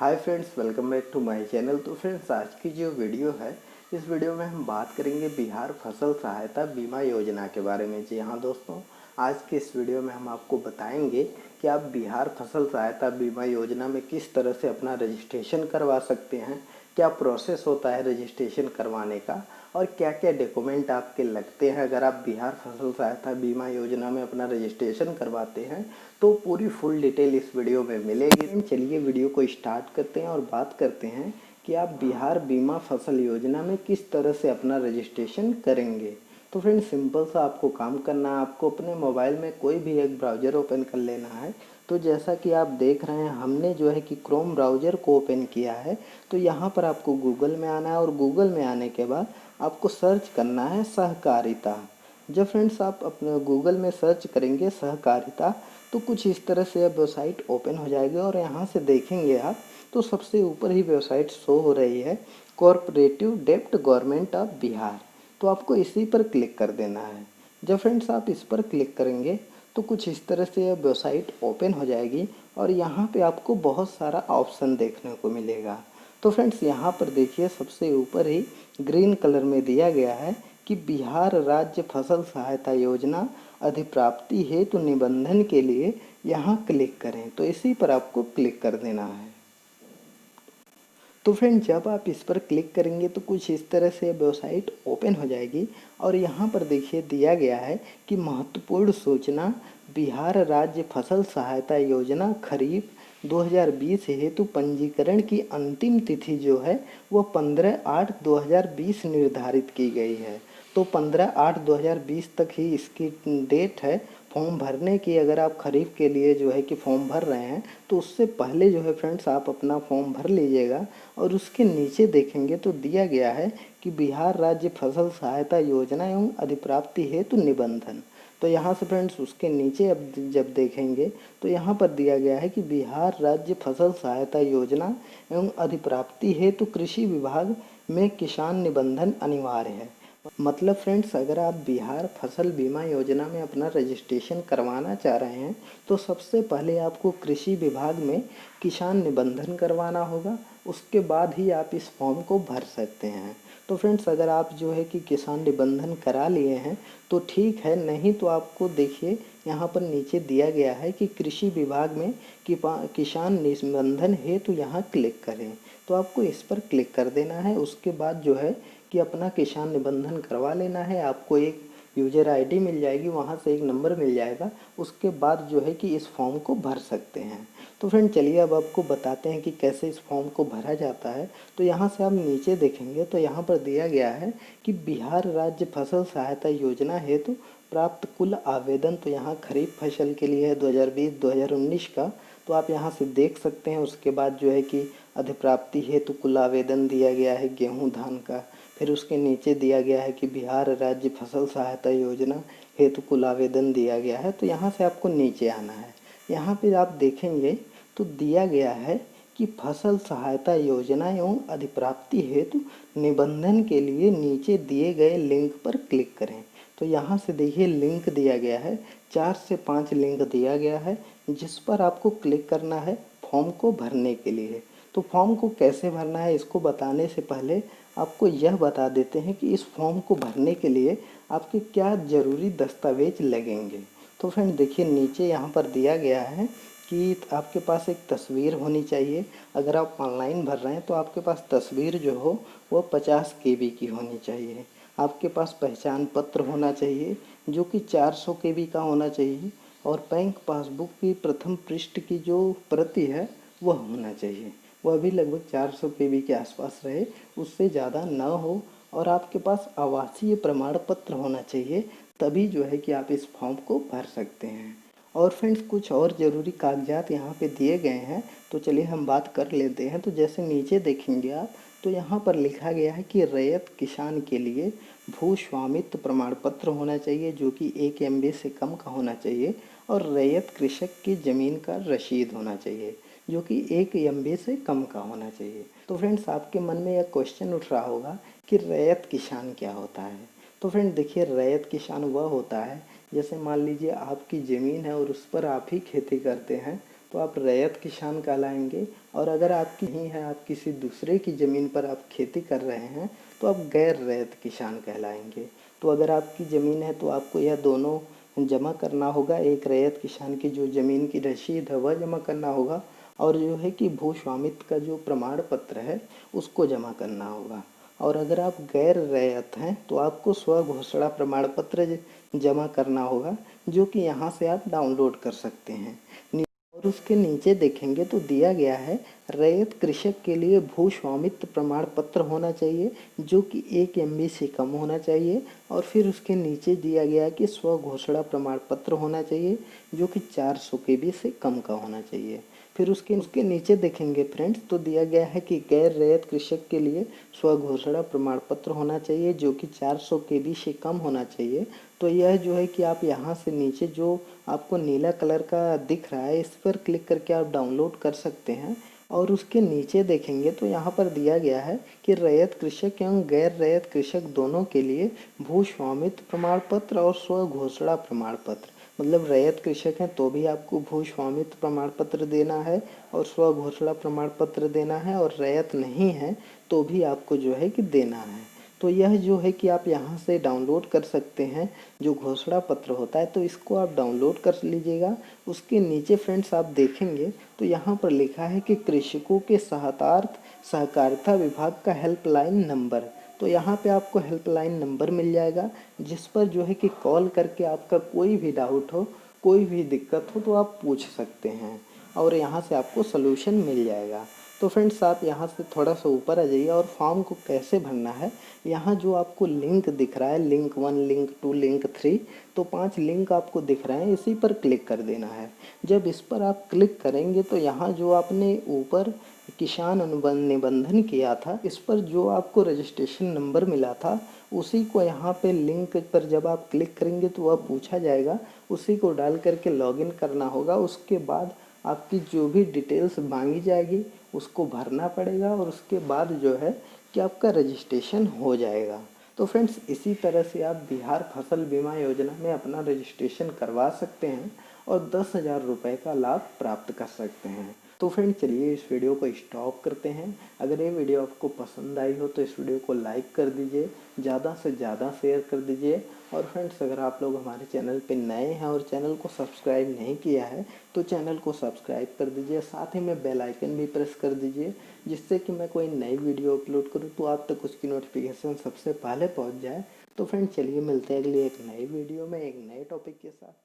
Hi friends, welcome back to my channel. तो friends, आज की जो वीडियो है, इस वीडियो में हम बात करेंगे बिहार फसल सहायता बीमा योजना के बारे में। जी हाँ दोस्तों, आज के इस वीडियो में हम आपको बताएंगे कि आप बिहार फसल सहायता बीमा योजना में किस तरह से अपना रजिस्ट्रेशन करवा सकते हैं, क्या प्रोसेस होता है रजिस्ट्रेशन करवाने का, और क्या क्या डॉक्यूमेंट आपके लगते हैं अगर आप बिहार फसल सहायता बीमा योजना में अपना रजिस्ट्रेशन करवाते हैं। तो पूरी फुल डिटेल इस वीडियो में मिलेगी। चलिए वीडियो को स्टार्ट करते हैं और बात करते हैं कि आप बिहार बीमा फसल योजना में किस तरह से अपना रजिस्ट्रेशन करेंगे। तो फ्रेंड्स, सिंपल सा आपको काम करना है। आपको अपने मोबाइल में कोई भी एक ब्राउज़र ओपन कर लेना है। तो जैसा कि आप देख रहे हैं, हमने जो है कि क्रोम ब्राउज़र को ओपन किया है। तो यहाँ पर आपको गूगल में आना है और गूगल में आने के बाद आपको सर्च करना है सहकारिता। जब फ्रेंड्स आप अपने गूगल में सर्च करेंगे सहकारिता, तो कुछ इस तरह से अब वेबसाइट ओपन हो जाएगी और यहाँ से देखेंगे आप तो सबसे ऊपर ही वेबसाइट शो हो रही है, cooperative dept government of Bihar. तो आपको इसी पर क्लिक कर देना है। जब फ्रेंड्स आप इस पर क्लिक करेंगे तो कुछ इस तरह से अब वेबसाइट ओपन हो जाएगी और यहाँ पे आपको बहुत सारा ऑप्शन देखने को मिलेगा। तो फ्रेंड्स, यहाँ पर देखिए सबसे ऊपर ही ग्रीन कलर में दिया गया है कि बिहार राज्य फसल सहायता योजना अधिप्राप्ति हेतु निबंधन के लिए यहाँ क्लिक करें। तो इसी पर आपको क्लिक कर देना है। तो फ्रेंड, जब आप इस पर क्लिक करेंगे तो कुछ इस तरह से वेबसाइट ओपन हो जाएगी और यहाँ पर देखिए दिया गया है कि महत्वपूर्ण सूचना, बिहार राज्य फसल सहायता योजना खरीफ 2020 हेतु पंजीकरण की अंतिम तिथि जो है वो 15/8/2020 निर्धारित की गई है। तो 15/8/2020 तक ही इसकी डेट है फॉर्म भरने की। अगर आप खरीफ के लिए जो है कि फॉर्म भर रहे हैं तो उससे पहले जो है फ्रेंड्स आप अपना फॉर्म भर लीजिएगा। और उसके नीचे देखेंगे तो दिया गया है कि बिहार राज्य फसल सहायता योजना एवं अधिप्राप्ति हेतु निबंधन। तो यहाँ से फ्रेंड्स उसके नीचे अब जब देखेंगे तो यहाँ पर दिया गया है कि बिहार राज्य फसल सहायता योजना एवं अधिप्राप्ति हेतु कृषि विभाग में किसान निबंधन अनिवार्य है। मतलब फ्रेंड्स, अगर आप बिहार फसल बीमा योजना में अपना रजिस्ट्रेशन करवाना चाह रहे हैं तो सबसे पहले आपको कृषि विभाग में किसान निबंधन करवाना होगा। उसके बाद ही आप इस फॉर्म को भर सकते हैं। तो फ्रेंड्स, अगर आप जो है कि किसान निबंधन करा लिए हैं तो ठीक है, नहीं तो आपको देखिए यहाँ पर नीचे दिया गया है कि कृषि विभाग में किसान निबंधन हेतु यहाँ क्लिक करें। तो आपको इस पर क्लिक कर देना है। उसके बाद जो है कि अपना किसान निबंधन करवा लेना है। आपको एक यूजर आईडी मिल जाएगी, वहाँ से एक नंबर मिल जाएगा। उसके बाद जो है कि इस फॉर्म को भर सकते हैं। तो फ्रेंड, चलिए अब आपको बताते हैं कि कैसे इस फॉर्म को भरा जाता है। तो यहाँ से आप नीचे देखेंगे तो यहाँ पर दिया गया है कि बिहार राज्य फसल सहायता योजना हेतु प्राप्त कुल आवेदन। तो यहाँ खरीफ फसल के लिए है 2020-2019 का। तो आप यहाँ से देख सकते हैं। उसके बाद जो है कि अधिप्राप्ति हेतु कुल आवेदन दिया गया है गेहूँ धान का। फिर उसके नीचे दिया गया है कि बिहार राज्य फसल सहायता योजना हेतु कुल आवेदन दिया गया है। तो यहाँ से आपको नीचे आना है। यहाँ पे आप देखेंगे तो दिया गया है कि फसल सहायता योजना एवं अधिप्राप्ति हेतु निबंधन के लिए नीचे दिए गए लिंक पर क्लिक करें। तो यहाँ से देखिए लिंक दिया गया है, 4 से 5 लिंक दिया गया है जिस पर आपको क्लिक करना है फॉर्म को भरने के लिए। तो फॉर्म को कैसे भरना है इसको बताने से पहले आपको यह बता देते हैं कि इस फॉर्म को भरने के लिए आपके क्या ज़रूरी दस्तावेज लगेंगे। तो फ्रेंड देखिए, नीचे यहाँ पर दिया गया है कि आपके पास एक तस्वीर होनी चाहिए। अगर आप ऑनलाइन भर रहे हैं तो आपके पास तस्वीर जो हो वो 50 KB की होनी चाहिए। आपके पास पहचान पत्र होना चाहिए जो कि 400 KB का होना चाहिए। और बैंक पासबुक की प्रथम पृष्ठ की जो प्रति है वह होना चाहिए। वह भी लगभग 400 KB के आसपास रहे, उससे ज़्यादा न हो। और आपके पास आवासीय प्रमाण पत्र होना चाहिए, तभी जो है कि आप इस फॉर्म को भर सकते हैं। और फ्रेंड्स, कुछ और ज़रूरी कागजात यहाँ पे दिए गए हैं। तो चलिए हम बात कर लेते हैं। तो जैसे नीचे देखेंगे आप तो यहाँ पर लिखा गया है कि रैयत किसान के लिए भू स्वामित्व प्रमाण पत्र होना चाहिए जो कि 1 MB से कम का होना चाहिए। और रैयत कृषक की ज़मीन का रसीद होना चाहिए जो कि 1 MB से कम का होना चाहिए। तो फ्रेंड्स, आपके मन में यह क्वेश्चन उठ रहा होगा कि रैयत किसान क्या होता है। तो फ्रेंड देखिए, रैयत किसान वह होता है, जैसे मान लीजिए आपकी ज़मीन है और उस पर आप ही खेती करते हैं तो आप रैयत किसान कहलाएंगे। और अगर आपकी नहीं है, आप किसी दूसरे की ज़मीन पर आप खेती कर रहे हैं तो आप गैर रैयत किसान कहलाएंगे। तो अगर आपकी ज़मीन है तो आपको यह दोनों जमा करना होगा। एक रैयत किसान की जो ज़मीन की रसीद है वह जमा करना होगा, और जो है कि भू स्वामित्व का जो प्रमाण पत्र है उसको जमा करना होगा। और अगर आप गैर रैयत हैं तो आपको स्व घोषणा प्रमाण पत्र जमा करना होगा, जो कि यहाँ से आप डाउनलोड कर सकते हैं। और उसके नीचे देखेंगे तो दिया गया है रैयत कृषक के लिए भू स्वामित्व प्रमाण पत्र होना चाहिए जो कि 1 MB से कम होना चाहिए। और फिर उसके नीचे दिया गया है कि स्व घोषणा प्रमाण पत्र होना चाहिए जो कि 400 KB से कम का होना चाहिए। फिर उसके नीचे देखेंगे फ्रेंड्स तो दिया गया है कि गैर रैयत कृषक के लिए स्व घोषणा प्रमाण पत्र होना चाहिए जो कि 400 KB से कम होना चाहिए। तो यह जो है कि आप यहाँ से नीचे जो आपको नीला कलर का दिख रहा है इस पर क्लिक करके आप डाउनलोड कर सकते हैं। और उसके नीचे देखेंगे तो यहाँ पर दिया गया है कि रैयत कृषक एवं गैर रैयत कृषक दोनों के लिए भू स्वामित्व प्रमाण पत्र और स्व घोषणा प्रमाण पत्र, मतलब रैयत कृषक हैं तो भी आपको भू स्वामित्व प्रमाण पत्र देना है और स्व घोषणा प्रमाण पत्र देना है, और रैयत नहीं है तो भी आपको जो है कि देना है। तो यह जो है कि आप यहाँ से डाउनलोड कर सकते हैं जो घोषणा पत्र होता है, तो इसको आप डाउनलोड कर लीजिएगा। उसके नीचे फ्रेंड्स आप देखेंगे तो यहाँ पर लिखा है कि कृषकों के सहायतार्थ सहकारिता विभाग का हेल्पलाइन नंबर। तो यहाँ पे आपको हेल्पलाइन नंबर मिल जाएगा जिस पर जो है कि कॉल करके आपका कोई भी डाउट हो, कोई भी दिक्कत हो तो आप पूछ सकते हैं और यहाँ से आपको सलूशन मिल जाएगा। तो फ्रेंड्स आप यहाँ से थोड़ा सा ऊपर आ जाइए और फॉर्म को कैसे भरना है, यहाँ जो आपको लिंक दिख रहा है लिंक 1, लिंक 2, लिंक 3, तो 5 लिंक आपको दिख रहे हैं, इसी पर क्लिक कर देना है। जब इस पर आप क्लिक करेंगे तो यहाँ जो आपने ऊपर किसान अनुबंध निबंधन किया था इस पर जो आपको रजिस्ट्रेशन नंबर मिला था उसी को यहाँ पे लिंक पर जब आप क्लिक करेंगे तो वह पूछा जाएगा, उसी को डाल करके लॉगिन करना होगा। उसके बाद आपकी जो भी डिटेल्स मांगी जाएगी उसको भरना पड़ेगा और उसके बाद जो है कि आपका रजिस्ट्रेशन हो जाएगा। तो फ्रेंड्स इसी तरह से आप बिहार फसल बीमा योजना में अपना रजिस्ट्रेशन करवा सकते हैं और 10,000 रुपये का लाभ प्राप्त कर सकते हैं। तो फ्रेंड चलिए इस वीडियो को स्टॉप करते हैं। अगर ये वीडियो आपको पसंद आई हो तो इस वीडियो को लाइक कर दीजिए, ज़्यादा से ज़्यादा शेयर कर दीजिए। और फ्रेंड्स अगर आप लोग हमारे चैनल पे नए हैं और चैनल को सब्सक्राइब नहीं किया है तो चैनल को सब्सक्राइब कर दीजिए, साथ ही में बेल आइकन भी प्रेस कर दीजिए जिससे कि मैं कोई नई वीडियो अपलोड करूँ तो आप तक उसकी नोटिफिकेशन सबसे पहले पहुँच जाए। तो फ्रेंड चलिए मिलते हैं अगली एक नई वीडियो में एक नए टॉपिक के साथ।